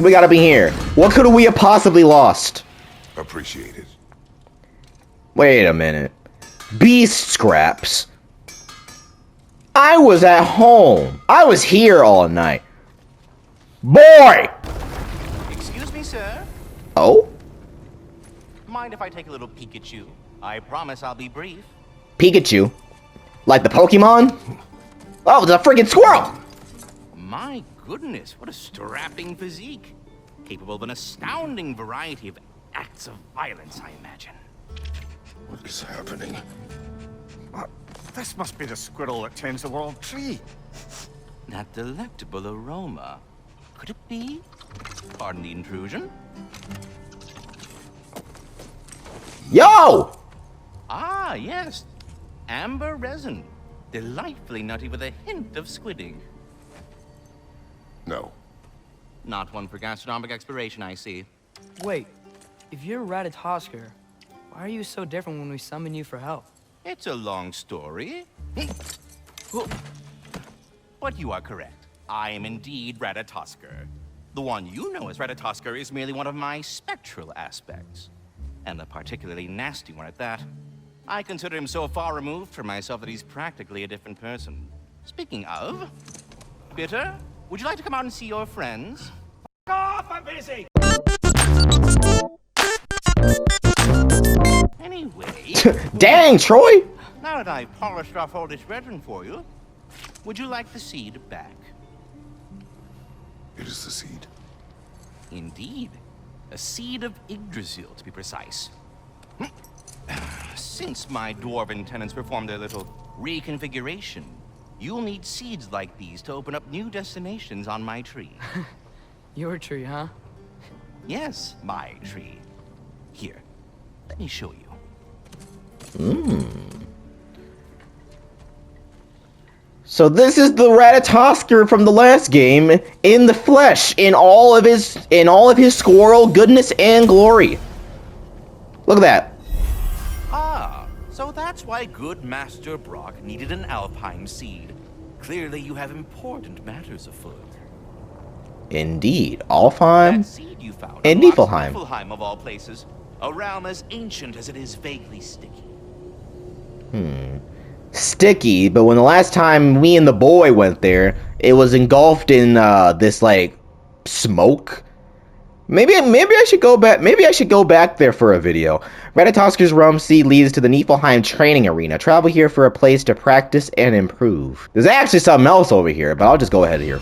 We gotta be here. What could we have possibly lost? Appreciate it. Wait a minute. Beast scraps. I was at home. I was here all night. Boy! Excuse me, sir. Oh? Mind if I take a little peek at you? I promise I'll be brief. Pikachu? Like the Pokemon? Oh, it's a freaking squirrel! My goodness, what a strapping physique. Capable of an astounding variety of acts of violence, I imagine. What is happening? This must be the squirrel that tends the world tree. That delectable aroma. Could it be? Pardon the intrusion. Yo! Ah, yes. Amber resin. Delightfully nutty with a hint of squidding. No. Not one for gastronomic exploration, I see. Wait, if you're Ratatosker, why are you so different when we summon you for help? It's a long story. But you are correct. I am indeed Ratatosker. The one you know as Ratatosker is merely one of my spectral aspects. And a particularly nasty one at that. I consider him so far removed from myself that he's practically a different person. Speaking of, Bitter, would you like to come out and see your friends? Off, I'm busy. Anyway, Dang, Troy! now that I've polished off all this resin for you, would you like the seed back? It is the seed. Indeed. A seed of Yggdrasil, to be precise. Since my dwarven tenants performed their little reconfiguration, you'll need seeds like these to open up new destinations on my tree. Your tree, huh? Yes, my tree. Here, let me show you. So this is the Ratatosker from the last game in the flesh, in all of his squirrel goodness and glory. Look at that. Ah, so that's why good Master Brock needed an Alpine seed. Clearly you have important matters afoot. Indeed, Alfheim That seed you found and unlocks Niflheim. Niflheim of all places, a realm as ancient as it is vaguely sticky. Sticky, but when the last time me and the boy went there, it was engulfed in this like smoke. Maybe I should go back. Maybe I should go back there for a video. Ratatosker's realm seed leads to the Niflheim training arena. Travel here for a place to practice and improve. There's actually something else over here, but I'll just go ahead here.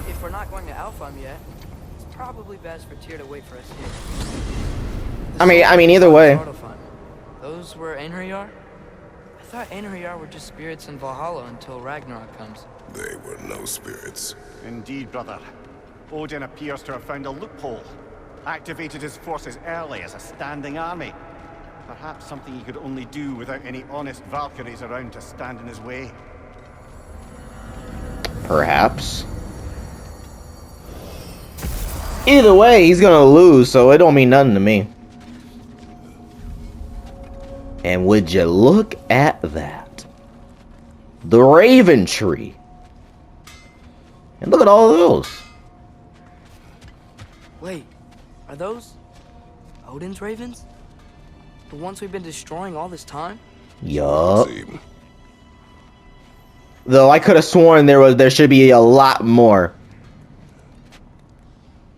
If we're not going to Alfheim yet, it's probably best for Tyr to wait for us here. I mean, either way. Those were Einherjar? I thought Einherjar were just spirits in Valhalla until Ragnarok comes. They were no spirits. Indeed, brother. Odin appears to have found a loophole. Activated his forces early as a standing army. Perhaps something he could only do without any honest Valkyries around to stand in his way. Perhaps. Either way, he's gonna lose, so it don't mean nothing to me. And would you look at that? The Raven Tree. And look at all of those. Wait, are those Odin's ravens? The ones we've been destroying all this time? Yup. Same. Though I could have sworn there should be a lot more.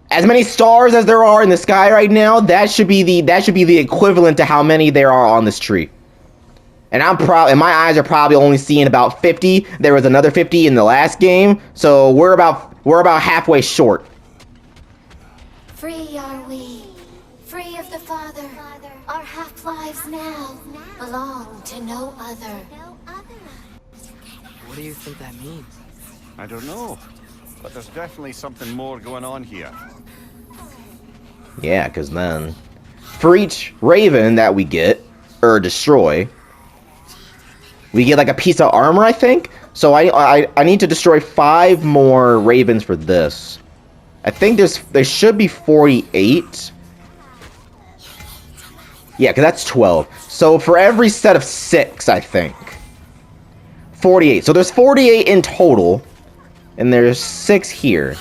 As many stars as there are in the sky right now, that should be the equivalent to how many there are on this tree. And and my eyes are probably only seeing about 50. There was another 50 in the last game, so we're about halfway short. Free are we, free of the Father. Our half-lives now belong to no other. What do you think that means? I don't know, but there's definitely something more going on here. Yeah, because then, for each Raven that we get, or destroy, we get like a piece of armor, I think? So I need to destroy 5 more Ravens for this. I think there should be 48. Yeah, because that's 12. So for every set of 6, I think. 48. So there's 48 in total. And there's 6 here.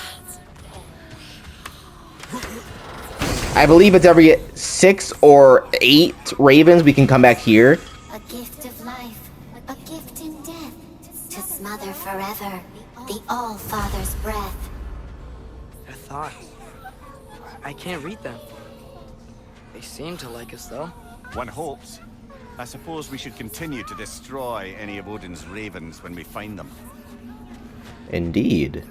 I believe it's every 6 or 8 ravens we can come back here. A gift of life, a gift in death, to smother forever the All-Father's breath. Their thoughts. I can't read them. They seem to like us, though. One hopes. I suppose we should continue to destroy any of Odin's ravens when we find them. Indeed.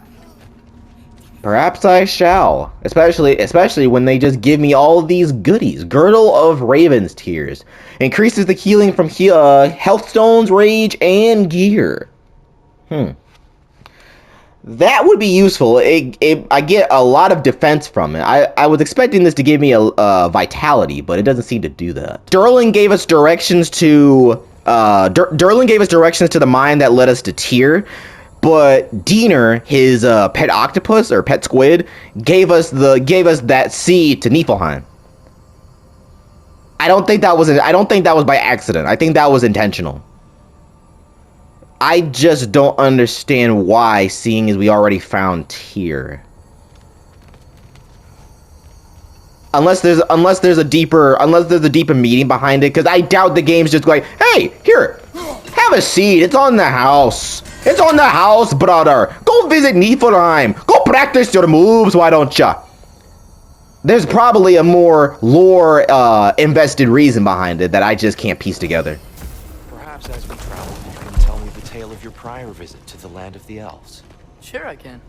Perhaps I shall. Especially when they just give me all these goodies. Girdle of Raven's Tears. Increases the healing from health stones, rage, and gear. That would be useful. I get a lot of defense from it. I was expecting this to give me a vitality, but it doesn't seem to do that. Durlin gave us directions to the mine that led us to Tyr, but Diener, his pet octopus or pet squid, gave us that seed to Niflheim. I don't think that was by accident. I think that was intentional. I just don't understand why, seeing as we already found Tyr. Unless there's a deeper meaning behind it, because I doubt the game's just like, hey, here, have a seat. It's on the house. It's on the house, brother. Go visit Niflheim. Go practice your moves, why don't ya? There's probably a more lore invested reason behind it that I just can't piece together. Perhaps as we travel, you can tell me the tale of your prior visit to the land of the elves. Sure, I can.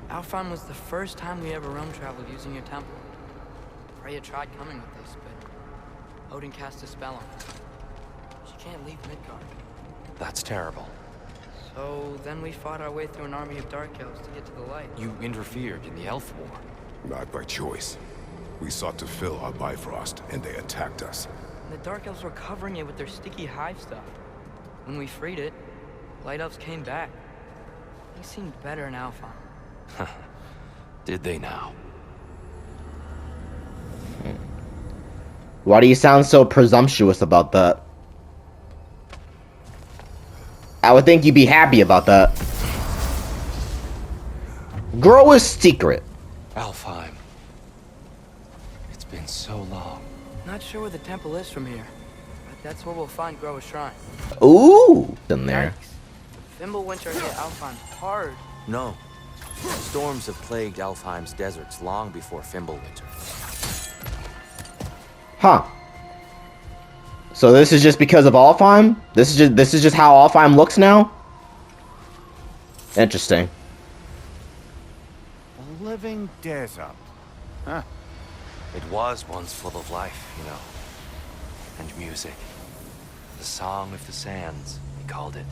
Alfheim was the first time we ever realm traveled using your temple. Freya tried coming with us, but Odin cast a spell on her. She can't leave Midgard. That's terrible. So then we fought our way through an army of dark elves to get to the light. You interfered in the elf war. Not by choice. We sought to fill our Bifrost, and they attacked us. And the dark elves were covering it with their sticky hive stuff. When we freed it, light elves came back. They seemed better in Alfheim. Did they now? Why do you sound so presumptuous about that? I would think you'd be happy about that. Grow a secret. Alfheim. It's been so long. Not sure where the temple is from here, but that's where we'll find Groa's shrine. Ooh, in there. Yikes. Fimbulwinter hit Alfheim hard. No. Storms have plagued Alfheim's deserts long before Fimbulwinter. Huh. So this is just because of Alfheim? This is just how Alfheim looks now? Interesting. A living desert. Huh. It was once full of life, you know. And music. The Song of the Sands, he called it.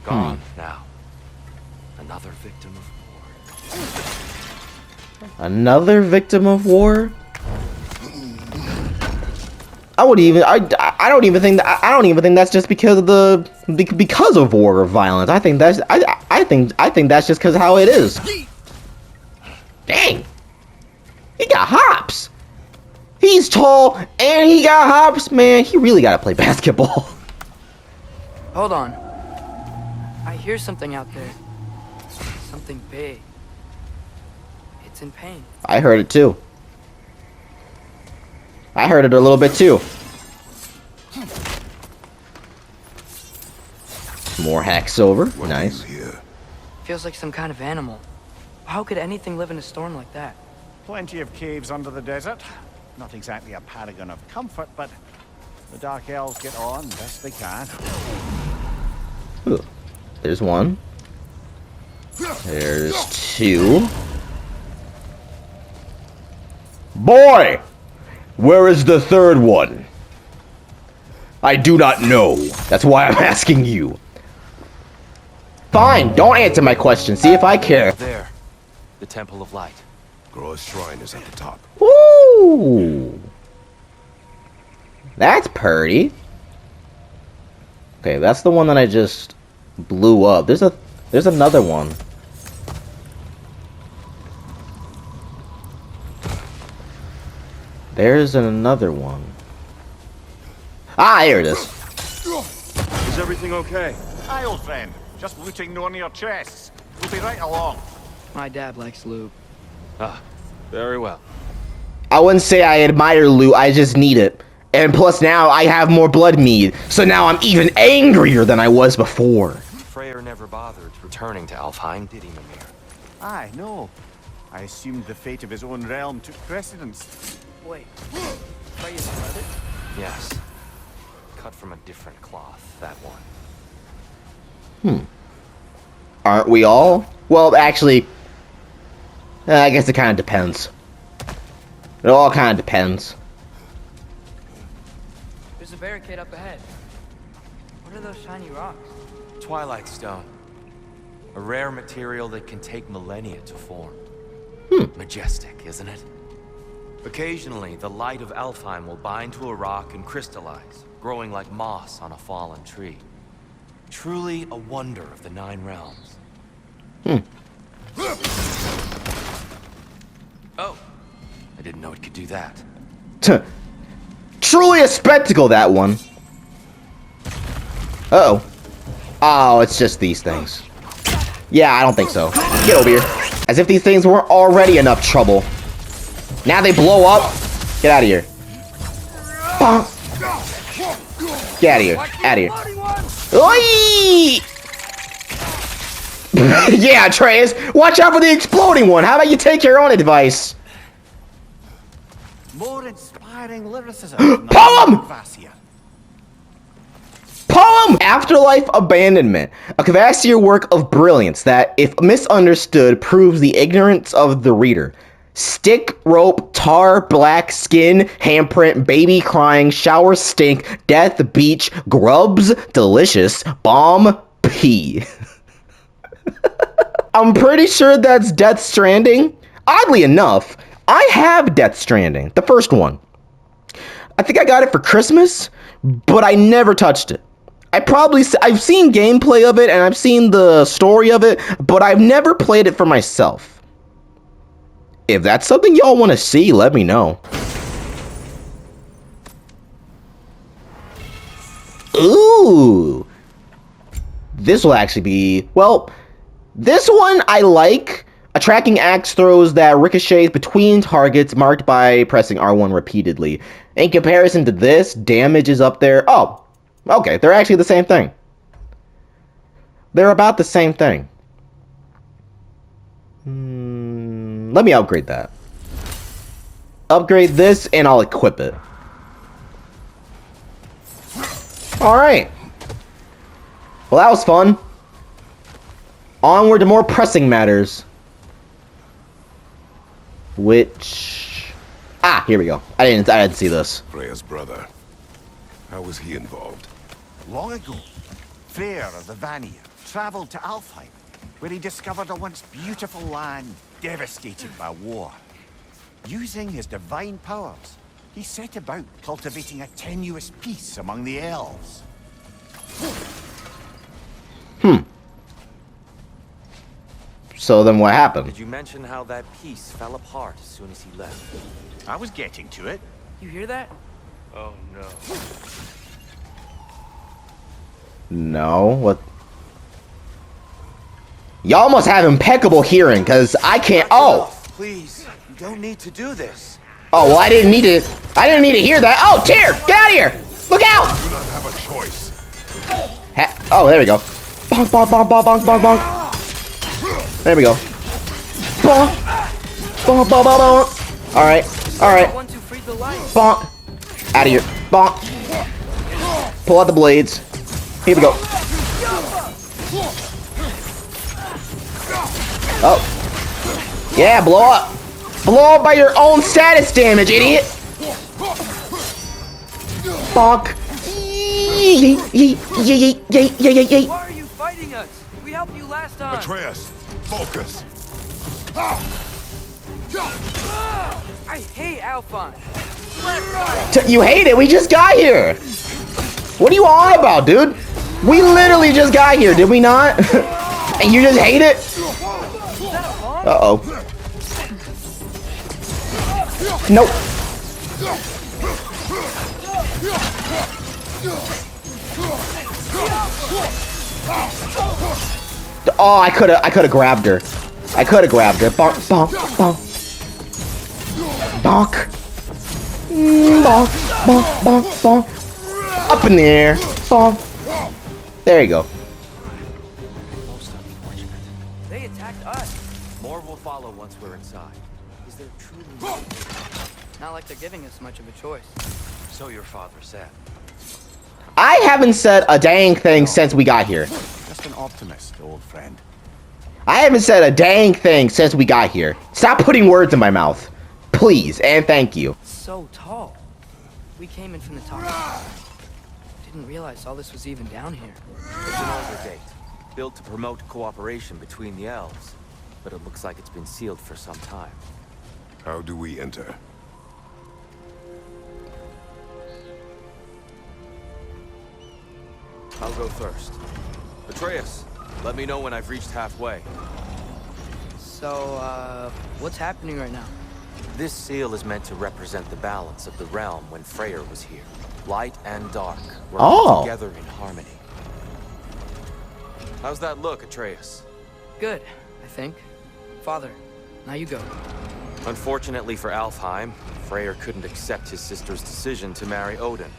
Gone now. Another victim of war. Another victim of war? I don't even think that's just because of war or violence. I think that's just because how it is. Dang. He got hops. He's tall and he got hops, man. He really gotta play basketball. Hold on. I hear something out there. Something big. It's in pain. I heard it too. I heard it a little bit too. More hack silver. Nice. Feels like some kind of animal. How could anything live in a storm like that? Plenty of caves under the desert. Not exactly a paragon of comfort, but the dark elves get on best they can. Ooh. There's one. There's two. Boy! Where is the third one? I do not know. That's why I'm asking you. Fine, don't answer my question. See if I care. There. The Temple of Light. Groa's shrine is at the top. Ooh. That's pretty. Okay, that's the one that I just blew up. There's another one. There's another one. Ah, here it is. Is everything okay? Aye, old friend. Just looting no near chests. We'll be right along. My dad likes lube. Ah, very well. I wouldn't say I admire loot, I just need it. And plus now I have more blood mead, so now I'm even angrier than I was before. Freyr never bothered returning to Alfheim, did he, Mimir? Aye, no. I assumed the fate of his own realm took precedence. Wait, Freya's brother? Yes. Cut from a different cloth, that one. Aren't we all? Well, actually, I guess it kind of depends. It all kind of depends. There's a barricade up ahead. What are those shiny rocks? Twilight Stone. A rare material that can take millennia to form. Majestic, isn't it? Occasionally, the light of Alfheim will bind to a rock and crystallize, growing like moss on a fallen tree. Truly a wonder of the Nine Realms. Oh, I didn't know it could do that. Truly a spectacle, that one. Uh-oh. Oh, it's just these things. Yeah, I don't think so. Get over here. As if these things weren't already enough trouble. Now they blow up. Get out of here. Bonk. Get out of here. Out of here. Oi! Yeah, Atreus. Watch out for the exploding one. How about you take your own advice? More inspiring lyricism. Poem! Poem! Afterlife Abandonment. A Kvasir work of brilliance that, if misunderstood, proves the ignorance of the reader. Stick, rope, tar, black skin, handprint, baby crying, shower stink, death, beach, grubs, delicious, bomb, pee. I'm pretty sure that's Death Stranding. Oddly enough, I have Death Stranding, the first one. I think I got it for Christmas, but I never touched it. I've seen gameplay of it and I've seen the story of it, but I've never played it for myself. If that's something y'all want to see, let me know. Ooh. This will actually be, well, this one I like. A tracking axe throws that ricochets between targets marked by pressing R1 repeatedly. In comparison to this, damage is up there. Oh, okay, they're actually the same thing. They're about the same thing. Let me upgrade that. Upgrade this and I'll equip it. Alright. Well, that was fun. Onward to more pressing matters. Which... Ah, here we go. I didn't see this. Freya's brother. How was he involved? Long ago, Freyr of the Vanir traveled to Alfheim, where he discovered a once beautiful land devastated by war. Using his divine powers, he set about cultivating a tenuous peace among the elves. So then what happened? Did you mention how that piece fell apart as soon as he left? I was getting to it. You hear that? Oh no. No, what? Y'all must have impeccable hearing, because I can't. Oh! Please, you don't need to do this. Oh, well, I didn't need to hear that. Oh, Tyr! Get out of here! Look out! Do not have a choice. Oh, there we go. Bonk, bonk, bonk, bonk, bonk, bonk, bonk. There we go. Bonk. Bonk, bonk, bonk, bonk. Alright, alright. One to free the light. Bonk. Out of here. Bonk. Pull out the blades. Here we go. Oh. Yeah, blow up. Blow up by your own status damage, idiot. Bonk. Why are you fighting us? We helped you last time. Atreus, focus. I hate Alphon. You hate it? We just got here. What are you on about, dude? We literally just got here, did we not? And you just hate it? Uh-oh. Nope. Oh, I could have grabbed her. I could have grabbed her. Bonk, bonk, bonk. Bonk. Bonk, bonk, bonk, bonk. Up in the air. Bonk. There you go. Most unfortunate. They attacked us. More will follow once we're inside. Is there truly... Not like they're giving us much of a choice. So your father said. I haven't said a dang thing since we got here. Just an optimist, old friend. I haven't said a dang thing since we got here. Stop putting words in my mouth. Please, and thank you. So tall. We came in from the top. Didn't realize all this was even down here. It's an older gate, built to promote cooperation between the elves. But it looks like it's been sealed for some time. How do we enter? I'll go first. Atreus, let me know when I've reached halfway. So, what's happening right now? This seal is meant to represent the balance of the realm when Freyr was here. Light and dark were together in harmony. How's that look, Atreus? Good, I think. Father, now you go. Unfortunately for Alfheim, Freyr couldn't accept his sister's decision to marry Odin.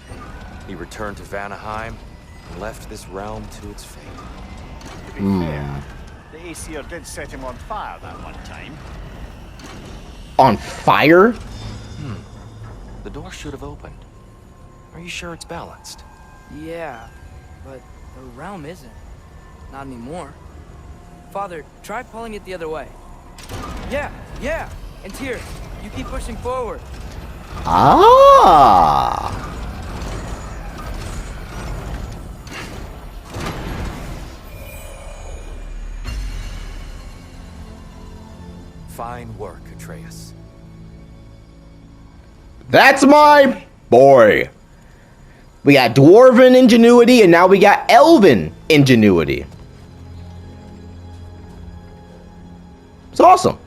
He returned to Vanaheim and left this realm to its fate. To be fair, the Aesir did set him on fire that one time. On fire? The door should have opened. Are you sure it's balanced? Yeah, but the realm isn't. Not anymore. Father, try pulling it the other way. Yeah, and here, you keep pushing forward. Ah. Fine work, Atreus. That's my boy. We got dwarven ingenuity, and now we got elven ingenuity. It's awesome.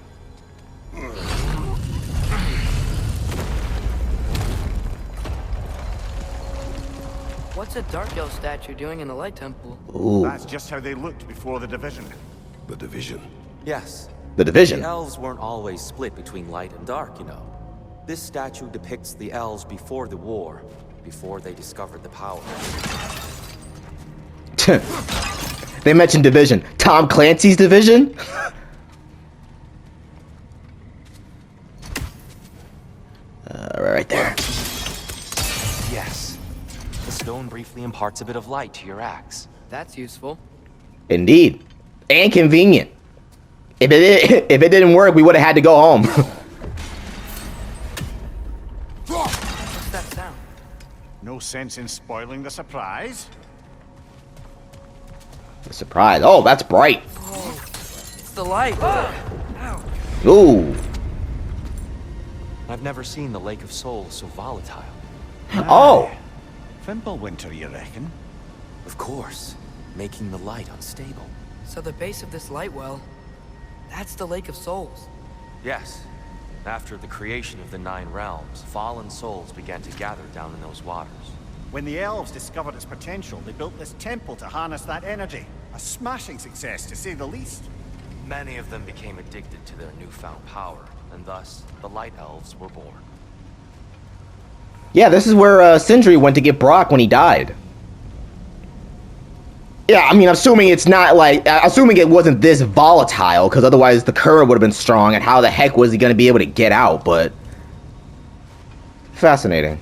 What's a Dark Elf statue doing in the Light Temple? Ooh, That's just how they looked before the division. The division. Yes. the division. The elves weren't always split between light and dark, you know. This statue depicts the elves before the war, before they discovered the power. They mentioned division. Tom Clancy's division? Right there. Yes. The stone briefly imparts a bit of light to your axe. That's useful. Indeed. And convenient. If it didn't work, we would have had to go home. What's that sound? No sense in spoiling the surprise. Surprise. Oh, that's bright. It's the light. Ow. Ooh. I've never seen the Lake of Souls so volatile. Oh. Fimbulwinter, you reckon? Of course, making the light unstable. So the base of this light well, that's the Lake of Souls. Yes. After the creation of the 9 realms, fallen souls began to gather down in those waters. When the elves discovered its potential, they built this temple to harness that energy. A smashing success, to say the least. Many of them became addicted to their newfound power, and thus, the Light Elves were born. Yeah, this is where Sindri went to get Brock when he died. Yeah, I mean, assuming it's not like, assuming it wasn't this volatile, because otherwise the current would have been strong, and how the heck was he going to be able to get out, but... Fascinating.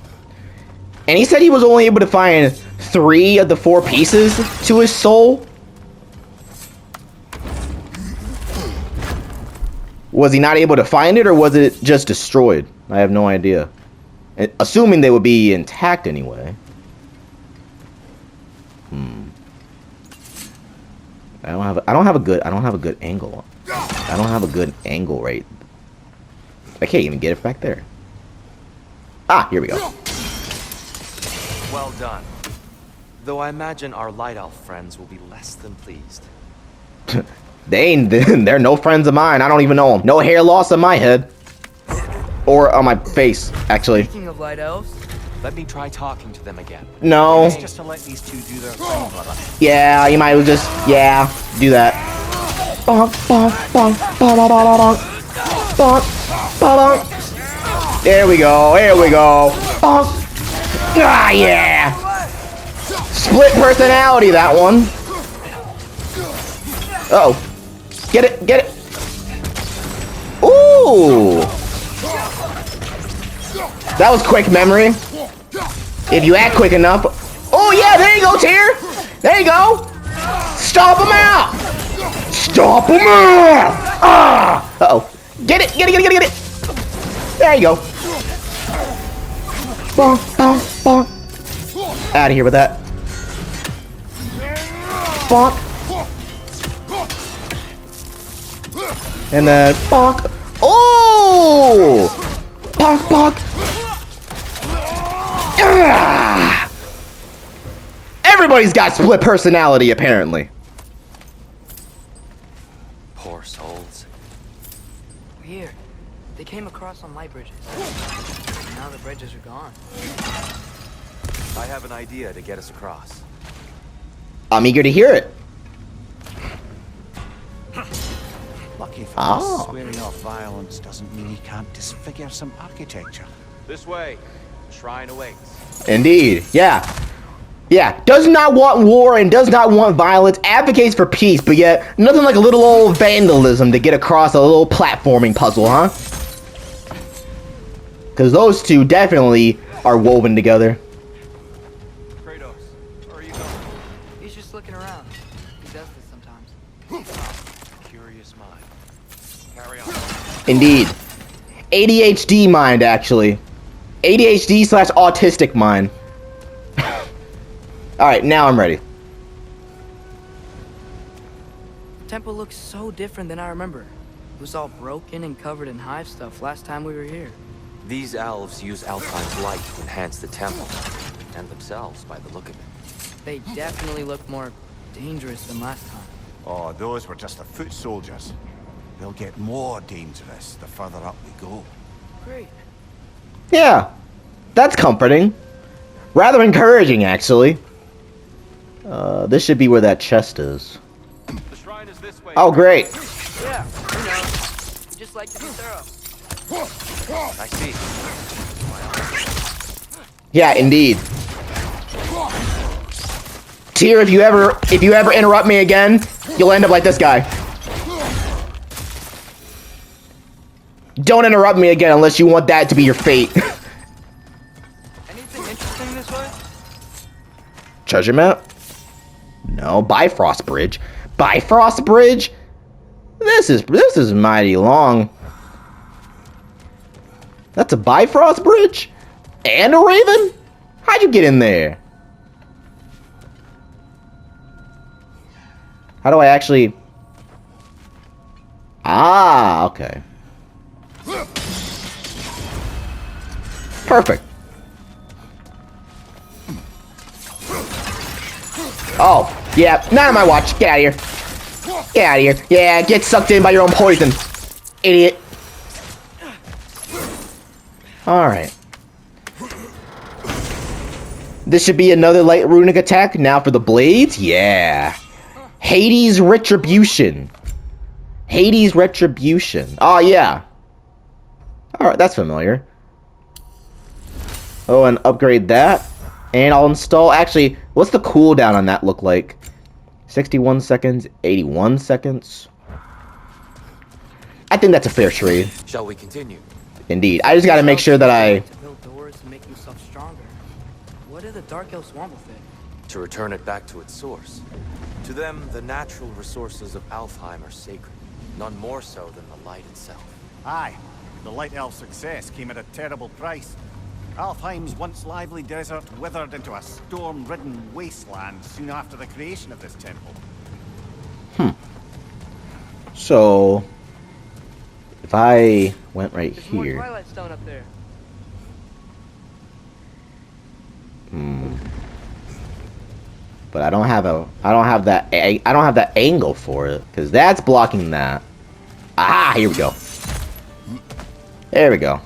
And he said he was only able to find 3 of the 4 pieces to his soul? Was he not able to find it, or was it just destroyed? I have no idea. Assuming they would be intact anyway. I don't have a good angle. I don't have a good angle right. I can't even get it back there. Ah, here we go. Well done. Though I imagine our Light Elf friends will be less than pleased. They're no friends of mine. I don't even know them. No hair loss on my head. Or on my face, actually. Speaking of Light Elves, Let me try talking to them again. No. Just to let these two do their thing, brother. Yeah, you might as well just, yeah, do that. Bonk, bonk, bonk, bonk, bonk, bonk, bonk, bonk. There we go. There we go. Bonk. Ah, yeah. Split personality, that one. Uh oh. Get it, get it. Ooh. That was quick memory. If you act quick enough. Oh yeah, there you go, Tyr. There you go. Stomp him out. Stomp him out. Ah. Uh-oh. Get it, get it, get it, get it, get it. There you go. Bonk, bonk, bonk. Out of here with that. Bonk. And then bonk. Oh! Bonk, bonk. Ah! Everybody's got split personality, apparently. Poor souls. We're here. They came across on light bridges. Now the bridges are gone. I have an idea to get us across. I'm eager to hear it. Lucky for Oh. us, swearing off violence doesn't mean he can't disfigure some architecture. This way. Shrine awaits. Indeed. Yeah. Yeah. Does not want war and does not want violence. Advocates for peace, but yet nothing like a little old vandalism to get across a little platforming puzzle, huh? Because those two definitely are woven together. Kratos, where are you going? He's just looking around. He does this sometimes. Curious mind. Carry on. Indeed. ADHD mind, actually. ADHD / autistic mind. Alright, now I'm ready. The temple looks so different than I remember. It was all broken and covered in hive stuff last time we were here. These elves use Alphine's light to enhance the temple, and themselves by the look of it. They definitely look more dangerous than last time. Oh, those were just the foot soldiers. They'll get more dangerous the further up we go. Great. Yeah. That's comforting. Rather encouraging, actually. This should be where that chest is. The shrine is this way. Oh, great. Yeah, you know. You just like to be thorough. I see. Yeah, indeed. Tyr, if you ever interrupt me again, you'll end up like this guy. Don't interrupt me again unless you want that to be your fate. Anything interesting this way? Treasure map? No, Bifrost Bridge. Bifrost Bridge? This is mighty long. That's a Bifrost Bridge? And a Raven? How'd you get in there? How do I actually... Ah, okay. Perfect. Oh, yeah, not on my watch. Get out of here. Get out of here. Yeah, get sucked in by your own poison. Idiot. Alright. This should be another light runic attack. Now for the blades. Yeah. Hades Retribution. Hades Retribution. Oh, yeah. Alright, that's familiar. Oh, and upgrade that. And I'll install... Actually, what's the cooldown on that look like? 61 seconds, 81 seconds. I think that's a fair trade. Shall we continue? Indeed. I just gotta make sure that I... To build doors and make himself stronger. What did the Dark Elves want with it? To return it back to its source. To them, the natural resources of Alfheim are sacred. None more so than the light itself. Aye, the Light Elf success came at a terrible price. Alfheim's once lively desert withered into a storm-ridden wasteland soon after the creation of this temple. So... If I went right There's more here... Twilight Stone up there. But I don't have that angle for it, because that's blocking that. Aha, here we go. There we go.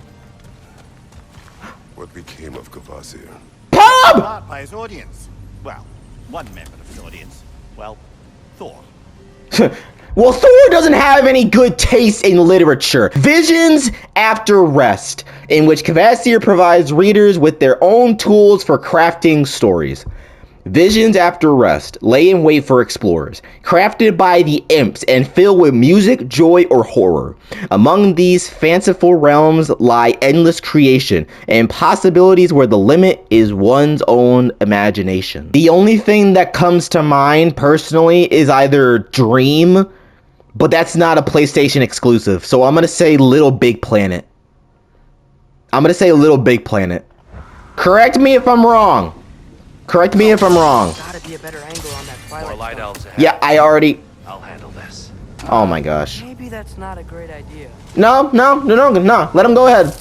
What became of Kvasir? Pub! Part by his audience. Well, one member of the audience. Well, Thor. Well, Thor doesn't have any good taste in literature. Visions After Rest, in which Kvasir provides readers with their own tools for crafting stories. Visions After Rest lay in wait for explorers, crafted by the imps and filled with music, joy, or horror. Among these fanciful realms lie endless creation and possibilities where the limit is one's own imagination. The only thing that comes to mind personally is either Dream, but that's not a PlayStation exclusive, so I'm gonna say Little Big Planet. I'm gonna say Little Big Planet. Correct me if I'm wrong. Correct me if I'm wrong. Gotta be a better angle on that More twilight light stone. elves ahead. Yeah, I already... I'll handle this. Oh my gosh. Maybe that's not a great idea. No. Let him go ahead.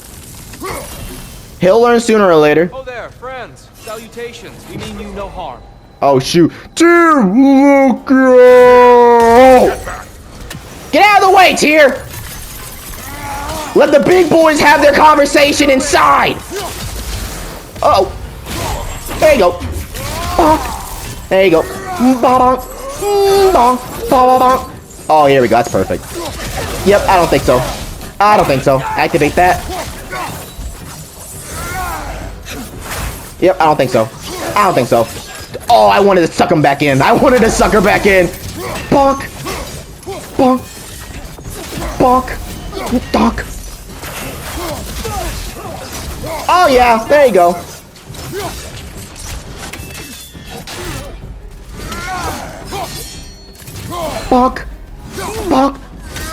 He'll learn sooner or later. Oh there, friends. Salutations. We mean you no harm. Oh shoot. Team Loco! Get out of the way, Tyr! Let the big boys have their conversation inside! Uh-oh. There you go. Bonk. There you go. Bonk. Bonk. Bonk. Oh, here we go. That's perfect. Yep, I don't think so. I don't think so. Activate that. Yep, I don't think so. I don't think so. Oh, I wanted to suck him back in. I wanted to suck her back in. Bonk. Bonk. Bonk. Donk. Oh, yeah. There you go. Bonk. Bonk.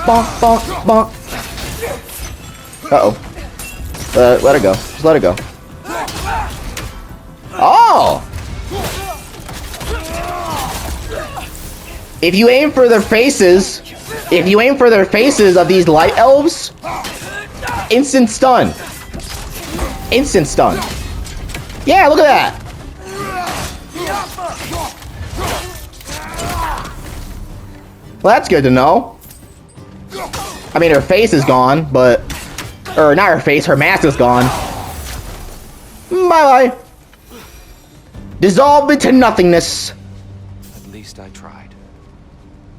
Bonk. Bonk. Bonk. Uh-oh. Let her go. Just let her go. Oh! If you aim for their faces, of these light elves, instant stun. Instant stun. Yeah, look at that. Well, that's good to know. I mean, her face is gone, but... Or, not her face, her mask is gone. Bye-bye. Dissolve into nothingness. At least I tried.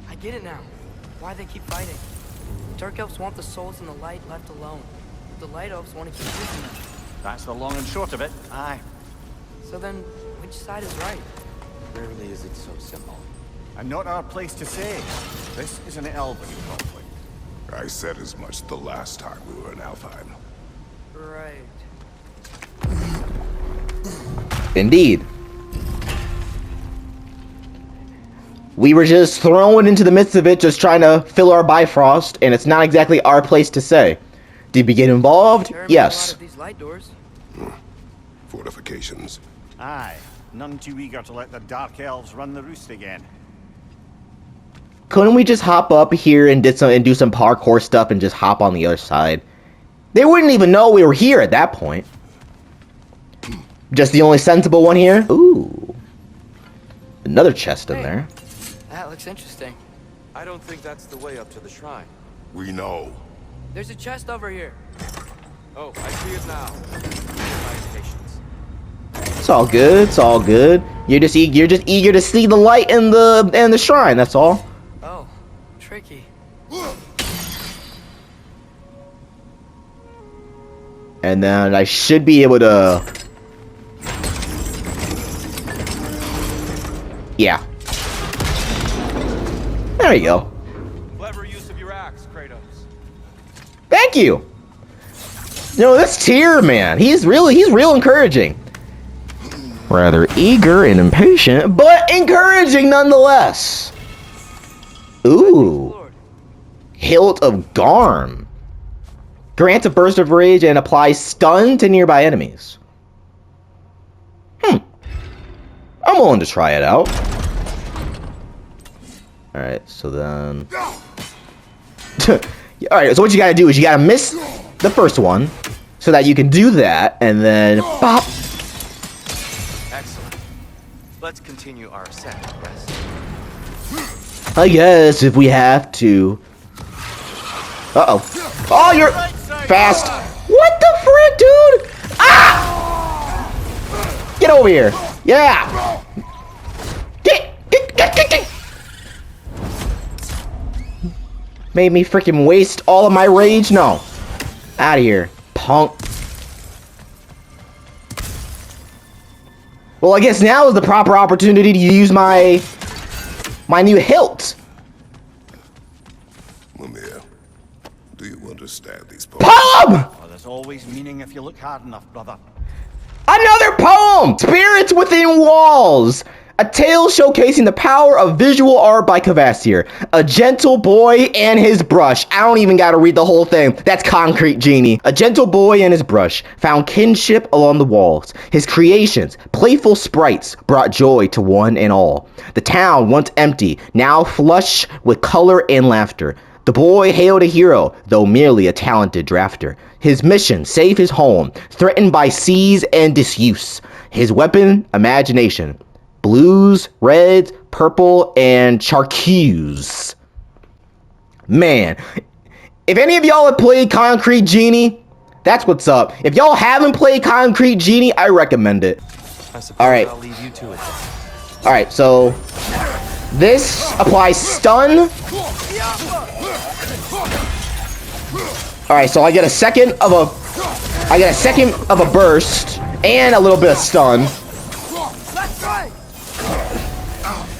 I get it now. Why they keep fighting. Dark elves want the souls in the light left alone. The light elves want to keep using them. That's the long and short of it. Aye. So then, which side is right? Rarely is it so simple. And not our place to say. This is an elven conflict. I said as much the last time we were in Alfheim. Right. Indeed. We were just thrown into the midst of it, just trying to fill our Bifrost, and it's not exactly our place to say. Did we get involved? Sure, Yes. a lot of these light doors. Fortifications. Aye. None too eager to let the Dark Elves run the roost again. Couldn't we just hop up here and do some parkour stuff and just hop on the other side? They wouldn't even know we were here at that point. Just the only sensible one here. Ooh. Another chest in there. That looks interesting. I don't think that's the way up to the shrine. We know. There's a chest over here. Oh, I see it now. My patience. It's all good. It's all good. You're just eager to see the light in the shrine. That's all. Oh, tricky. And then I should be able to. Yeah. There you go. Clever use of your axe, Kratos. Thank you. No, this Tyr, man, he's real encouraging. Rather eager and impatient, but encouraging nonetheless. Ooh. Lord. Hilt of Garm. Grants a burst of rage and applies stun to nearby enemies. I'm willing to try it out. Alright, so then... Alright, so what you gotta do is you gotta miss the first one, so that you can do that, and then... Bop! Excellent. Let's continue our ascent, yes? I guess, if we have to. Uh-oh. Oh, you're fast! What the frick, dude? Ah! Get over here. Yeah! Get! Made me freaking waste all of my rage? No. Out of here, punk. Well, I guess now is the proper opportunity to use my new hilt. Mimir, do you understand these Poem! Oh, there's always meaning if you look hard enough, brother. Another poem! Spirits Within Walls! A tale showcasing the power of visual art by Kvasir. A gentle boy and his brush. I don't even gotta read the whole thing. That's Concrete Genie. A gentle boy and his brush found kinship along the walls. His creations, playful sprites, brought joy to one and all. The town, once empty, now flush with color and laughter. The boy hailed a hero, though merely a talented drafter. His mission, save his home, threatened by seas and disuse. His weapon, imagination. Blues, reds, purple, and chartreuse. Man, if any of y'all have played Concrete Genie, that's what's up. If y'all haven't played Concrete Genie, I recommend it. All right. I'll leave you to it. All right, so this applies stun. All right, so I get a second of a burst and a little bit of stun.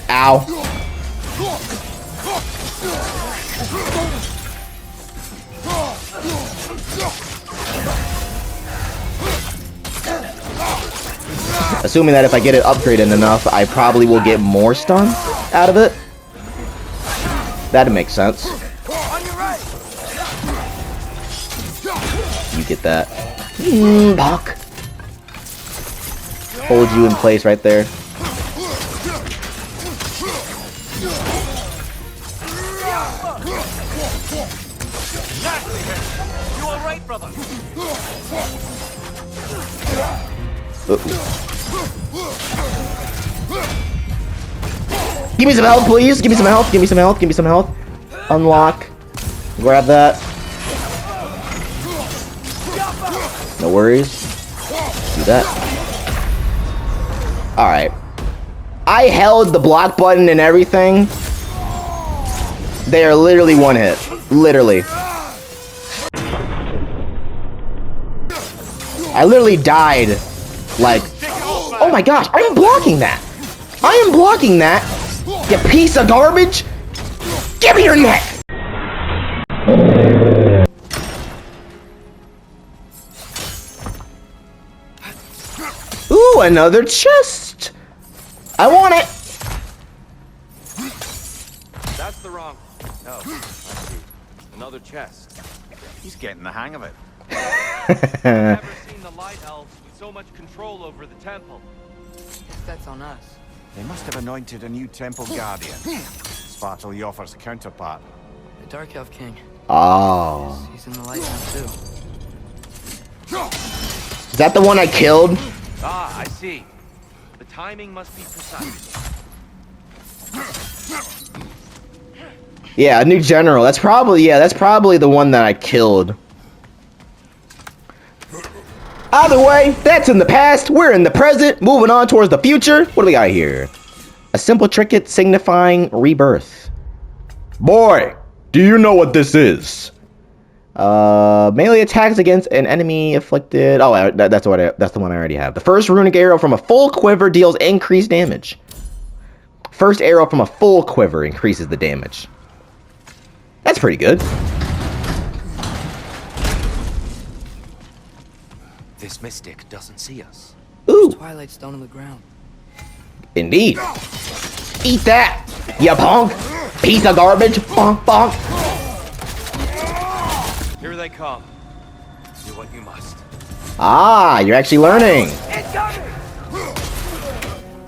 Ow. Assuming that if I get it upgraded enough, I probably will get more stun out of it. That'd make sense. You get that. Bonk. Hold you in place right there. You all right, brother? Give me some health, please. Give me some health. Give me some health. Give me some health. Unlock. Grab that. No worries. Do that. Alright. I held the block button and everything. They are literally one hit. Literally. I literally died. Like, oh my gosh, I am blocking that. I am blocking that. You piece of garbage. Give me your neck. Ooh, another chest. I want it. That's the wrong. No, I see. Another chest. He's getting the hang of it. I've never seen the Light Elves with so much control over the temple. Guess that's on us. They must have anointed a new temple guardian. Svartal Yoffer's counterpart. The Dark Elf King. Oh. He's in the light now too. Is that the one I killed? Ah, I see. The timing must be precise. Yeah, a new general. That's probably the one that I killed. Either way, that's in the past. We're in the present. Moving on towards the future. What do we got here? A simple trinket signifying rebirth. Boy, do you know what this is? Melee attacks against an enemy afflicted. Oh, that's the one I already have. The first runic arrow from a full quiver deals increased damage. First arrow from a full quiver increases the damage. That's pretty good. This mystic doesn't see us. Ooh. Twilight Stone on the ground. Indeed. Eat that, you punk. Piece of garbage. Bonk, bonk. Here they come. Do what you must. Ah, you're actually learning.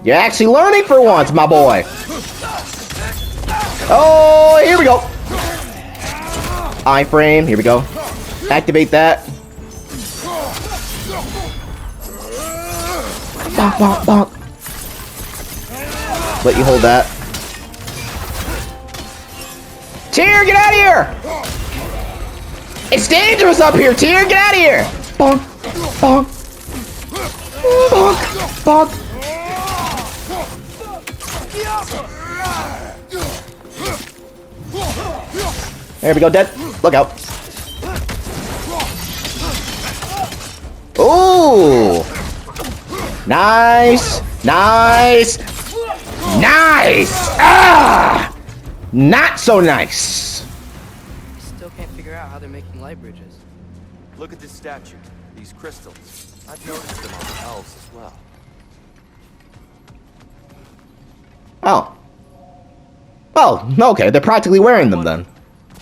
You're actually learning for once, my boy. Oh, here we go. Iframe, here we go. Activate that. Bonk, bonk, bonk. Let you hold that. Tyr, get out of here! It's dangerous up here, Tyr, get out of here! Bonk, bonk, bonk, bonk. There we go, dead. Look out. Ooh! Nice! Nice! Nice! Ah! Not so nice! Still can't figure out how they're making light bridges. Look at this statue. These crystals. I've noticed them on the elves as well. Oh. Well, okay, they're practically wearing them then.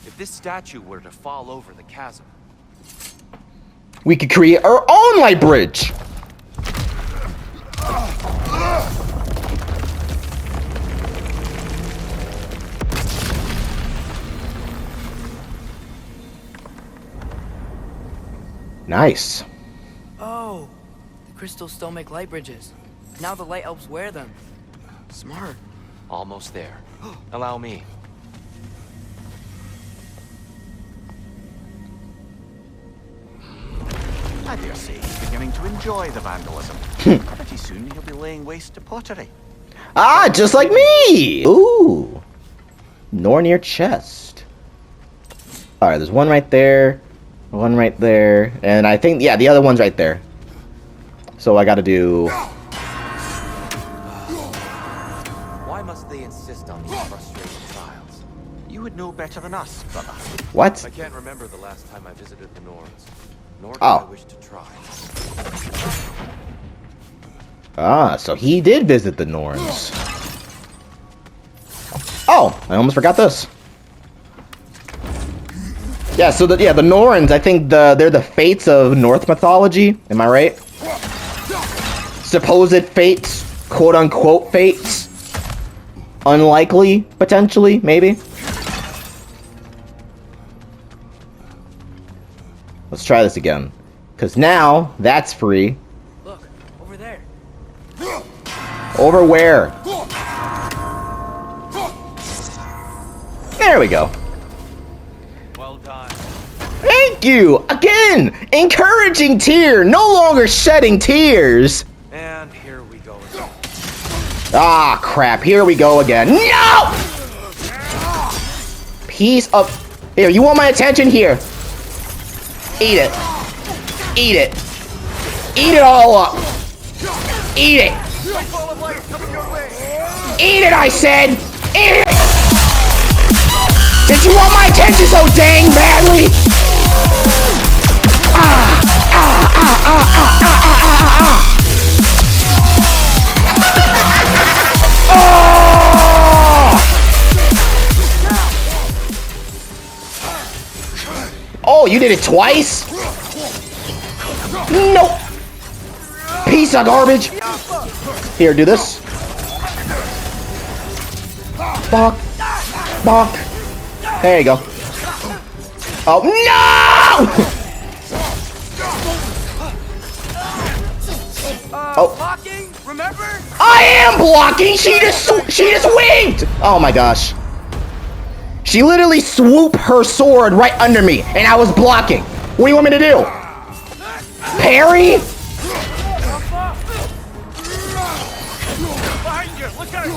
If this statue were to fall over the chasm, We could create our own light bridge! Nice. Oh, the crystals still make light bridges. Now the light elves wear them. Smart. almost there. Allow me. I dare say he's beginning to enjoy the vandalism. Pretty soon he'll be laying waste to pottery. Ah, just like me! Ooh. Nornir chest. Alright, there's one right there. One right there. And I think, yeah, the other one's right there. So I gotta do... Why must they insist on these frustrating trials? You would know better than us, brother. What? I can't remember the last time I visited the Norns. Nor do Oh. I wish to try. Ah, so he did visit the Norns. Oh, I almost forgot this. Yeah, so the Norns, I think they're the fates of Norse mythology. Am I right? Supposed fates, quote unquote fates. Unlikely, potentially, maybe. Let's try this again. Because now, that's free. Look, over there. Over where? There we go. Well done. Thank you! Again! Encouraging tear! No longer shedding tears! And here we go again. Ah, crap. Here we go again. No! Piece of... Here, you want my attention? Here. Eat it. Eat it. Eat it all up. Eat it. Eat it, I said! Eat it! Did you want my attention so dang badly? Ah! Ah! Ah! Ah! Ah! Ah! Ah! Ah! Oh! Oh, you did it twice? Nope. Piece of garbage. Here, do this. Fuck. Fuck. There you go. Oh, no! Oh. Blocking, remember? I am blocking! She just winked! Oh my gosh. She literally swooped her sword right under me, and I was blocking. What do you want me to do? Parry? Behind you, look out!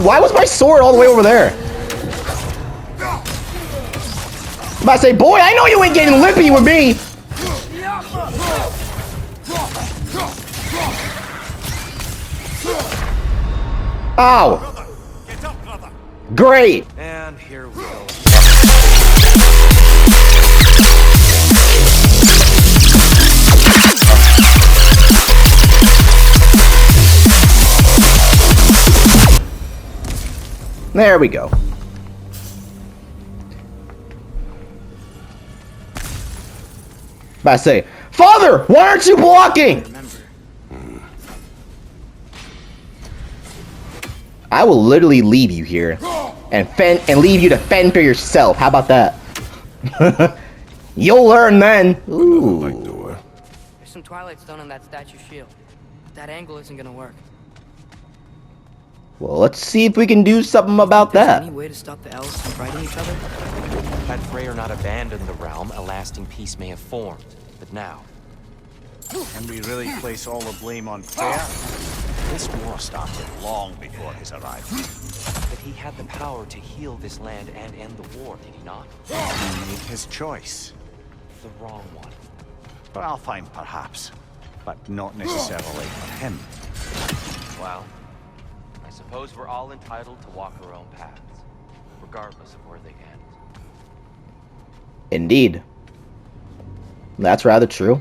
Why was my sword all the way over there? I'm about to say, boy, I know you ain't getting lippy with me. Ow. Get up, brother. Great. And here we go. There we go. About to say, Father, why aren't you blocking? Remember. I will literally leave you here and leave you to fend for yourself. How about that? You'll learn then. Ooh. Like door. There's some Twilight Stone on that statue shield. That angle isn't gonna work. Well, let's see if we can do something about There's that. any way to stop the elves from fighting each other? Had Freyr not abandoned the realm, a lasting peace may have formed. But now, Can we really place all the blame on Freya? This war started long before his arrival. But he had the power to heal this land and end the war, did he not? He made his choice. The wrong one. For Alfheim, perhaps, but not necessarily for him. Well, I suppose we're all entitled to walk our own paths, regardless of where they end. Indeed. That's rather true.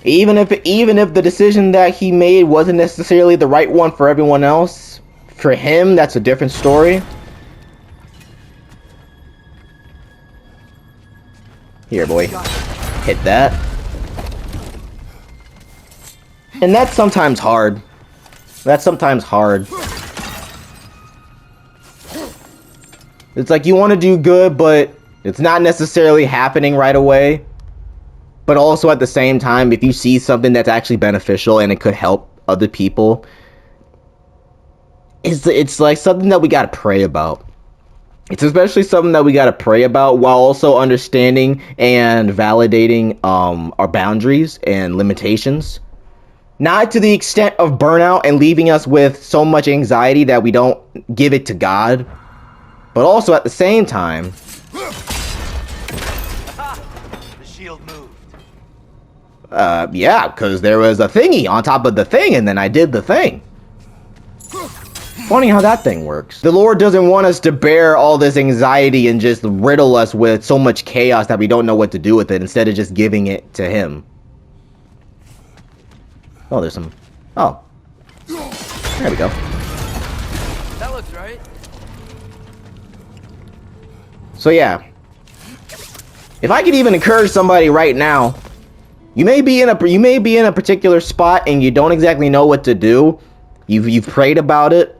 Even if the decision that he made wasn't necessarily the right one for everyone else, for him, that's a different story. Here, boy. Hit that. And that's sometimes hard. That's sometimes hard. It's like you want to do good, but it's not necessarily happening right away. But also at the same time, if you see something that's actually beneficial and it could help other people, it's like something that we gotta pray about. It's especially something that we gotta pray about while also understanding and validating our boundaries and limitations. Not to the extent of burnout and leaving us with so much anxiety that we don't give it to God, but also at the same time, The shield moved. yeah, because there was a thingy on top of the thing, and then I did the thing. Funny how that thing works. The Lord doesn't want us to bear all this anxiety and just riddle us with so much chaos that we don't know what to do with it, instead of just giving it to Him. Oh, there's some... Oh. There we go. That looks right. So yeah. If I could even encourage somebody right now, you may be in a particular spot and you don't exactly know what to do. You've prayed about it.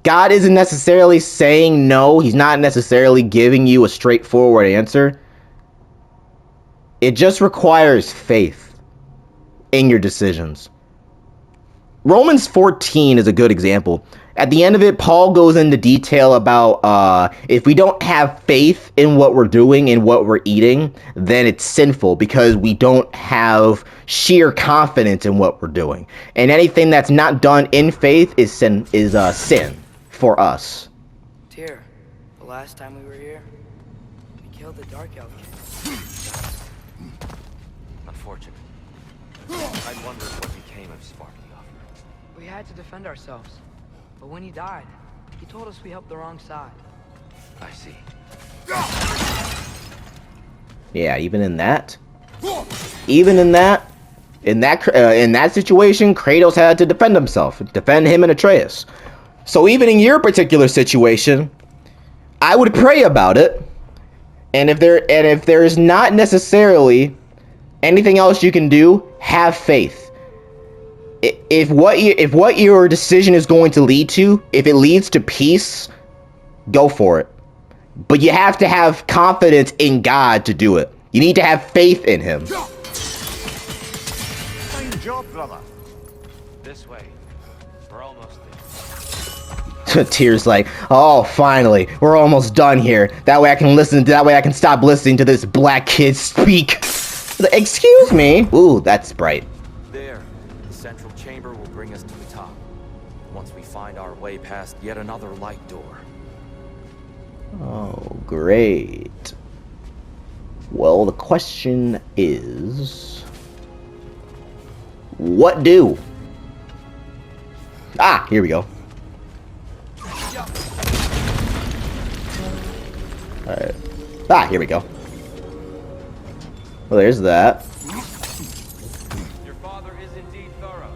God isn't necessarily saying no. He's not necessarily giving you a straightforward answer. It just requires faith in your decisions. Romans 14 is a good example. At the end of it, Paul goes into detail about if we don't have faith in what we're doing and what we're eating, then it's sinful because we don't have sheer confidence in what we're doing. And anything that's not done in faith is sin for us. Tyr, the last time we were here, we killed the Dark Elf King. Unfortunate. I wondered what became of Spark the Offer. We had to defend ourselves. But when he died, he told us we helped the wrong side. I see. Yeah, even in that situation, Kratos had to defend himself, defend him and Atreus. So even in your particular situation, I would pray about it. And if there is not necessarily anything else you can do, have faith. If what your decision is going to lead to, if it leads to peace, go for it. But you have to have confidence in God to do it. You need to have faith in Him. Fine job, brother. This way. We're almost there. Tears like, oh, finally, we're almost done here. That way I can stop listening to this black kid speak. Excuse me. Ooh, that's bright. There. The central chamber will bring us to the top. Once we find our way past yet another light door. Oh, great. Well, the question is, what do? Ah, here we go. Alright. Ah, here we go. Well, there's that. Your father is indeed thorough.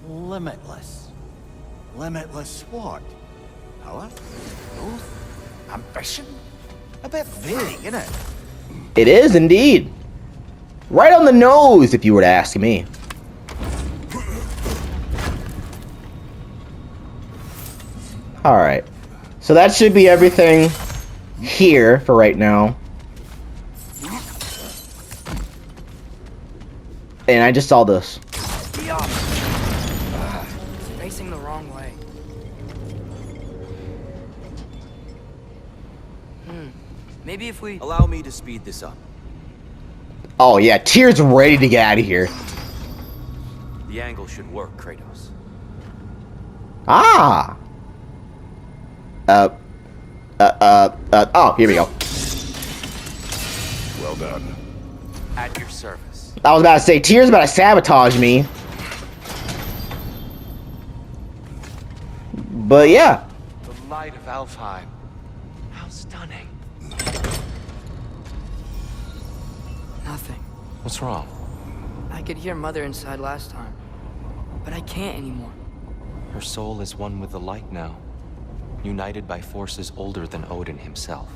Limitless. Limitless what? Power? Growth? Ambition? A bit vague, isn't it? It is indeed. Right on the nose, if you were to ask me. Alright. So that should be everything here for right now. And I just saw this. It's facing the wrong way. Maybe if we... Allow me to speed this up. Oh yeah, Tyr's ready to get out of here. The angle should work, Kratos. Ah. Oh, here we go. Well done. At your service. I was about to say, Tyr's about to sabotage me. But yeah. The light of Alfheim. How stunning. Nothing. What's wrong? I could hear Mother inside last time, but I can't anymore. Her soul is one with the light now, united by forces older than Odin himself.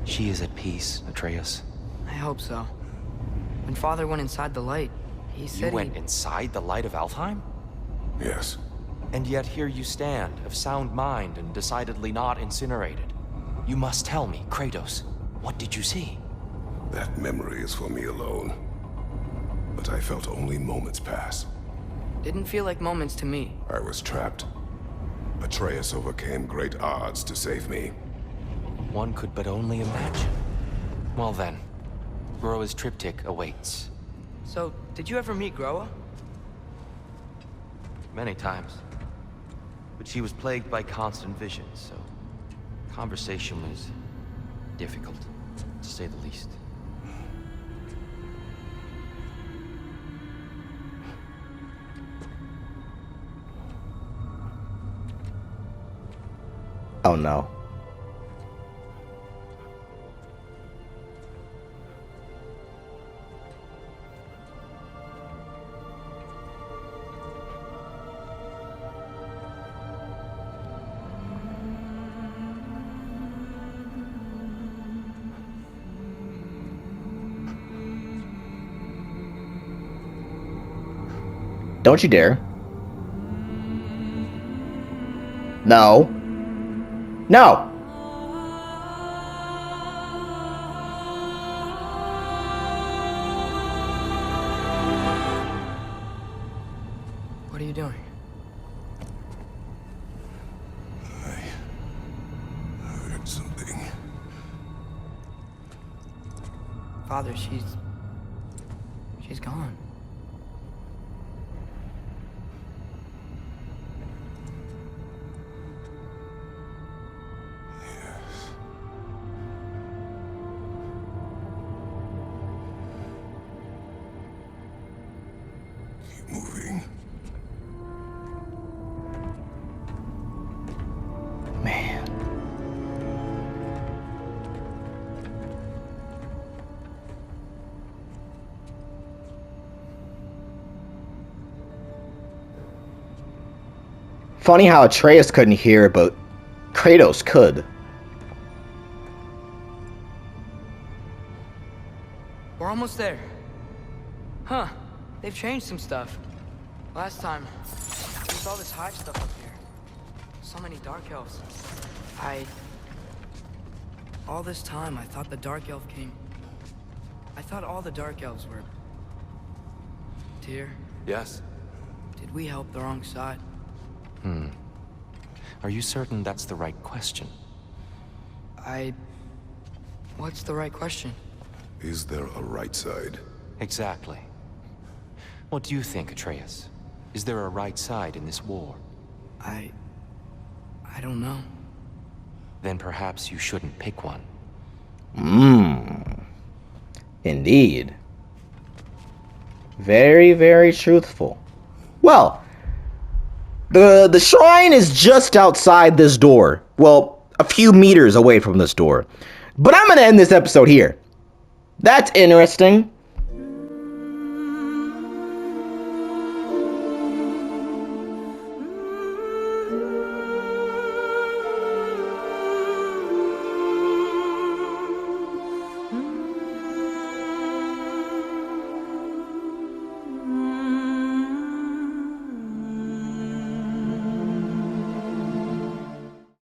She is at peace, Atreus. I hope so. When Father went inside the light, he said You went inside the light of Alfheim? Yes. And yet here you stand, of sound mind and decidedly not incinerated. You must tell me, Kratos, what did you see? That memory is for me alone. But I felt only moments pass. Didn't feel like moments to me. I was trapped. Atreus overcame great odds to save me. One could but only imagine. Well then, Groa's triptych awaits. So, did you ever meet Groa? Many times. But she was plagued by constant visions, so conversation was difficult, to say the least. Oh no. Don't you dare. No. No! What are you doing? I heard something. Father, she's gone. Moving. Man. Funny how Atreus couldn't hear, but Kratos could. We're almost there. Huh. They've changed some stuff. Last time, we saw this hive stuff up here. So many dark elves. All this time, I thought the dark elf king... I thought all the dark elves were... Tyr, Yes? did we help the wrong side? Are you certain that's the right question? What's the right question? Is there a right side? Exactly. What do you think, Atreus? Is there a right side in this war? I don't know. Then perhaps you shouldn't pick one. Indeed. Very, very truthful. Well, the shrine is just outside this door. Well, a few meters away from this door. But I'm gonna end this episode here. That's interesting.